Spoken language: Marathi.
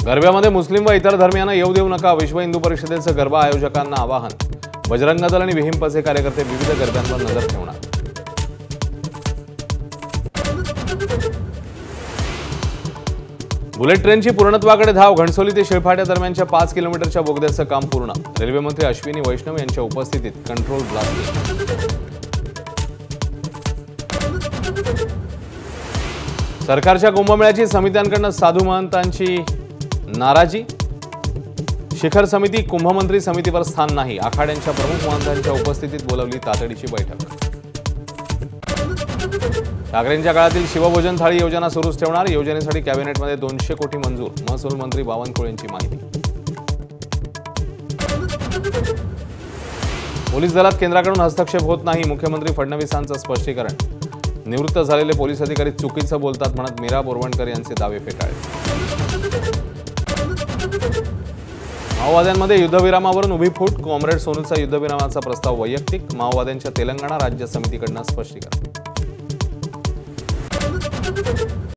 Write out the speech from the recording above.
गरब्यामध्ये मुस्लिम व इतर धर्मियांना येऊ देऊ नका, विश्व हिंदू परिषदेचं गरबा आयोजकांना आवाहन। बजरंग दल आणि विहिंपचे कार्यकर्ते विविध गरब्यांवर नजर ठेवणार। बुलेट ट्रेनची पूर्णत्वाकडे धाव, घणसोली ते शिळफाट्या दरम्यानच्या 5 किलोमीटरच्या बोगद्याचं काम पूर्ण। रेल्वे मंत्री अश्विनी वैष्णव यांच्या उपस्थितीत कंट्रोल ब्लास्टिंग। सरकारच्या कुंभमेळ्याची समित्यांकडून साधू महंतांची नाराजी, शिखर समिती कुंभमंत्री समितीवर स्थान नाही। आखाड्यांच्या प्रमुख महंतांच्या उपस्थितीत बोलावली तातडीची बैठक। ठाकरेंच्या काळातील शिवभोजन थाळी योजना सुरूच ठेवणार, योजनेसाठी कॅबिनेटमध्ये 200 कोटी मंजूर। महसूल मंत्री बावनकुळे यांची माहिती। पोलीस दलात केंद्राकडून हस्तक्षेप होत नाही, मुख्यमंत्री फडणवीसांचं स्पष्टीकरण। निवृत्त झालेले पोलीस अधिकारी चुकीचं बोलतात म्हणत मीरा बोरवणकर यांचे दावे फेटाळले। माओवाद्यांमध्ये युद्धविरामावरून उभी फूट, कॉम्रेड सोनूचा युद्धविरामाचा प्रस्ताव वैयक्तिक। माओवाद्यांच्या तेलंगणा राज्य समितीकडून स्पष्टीकरण।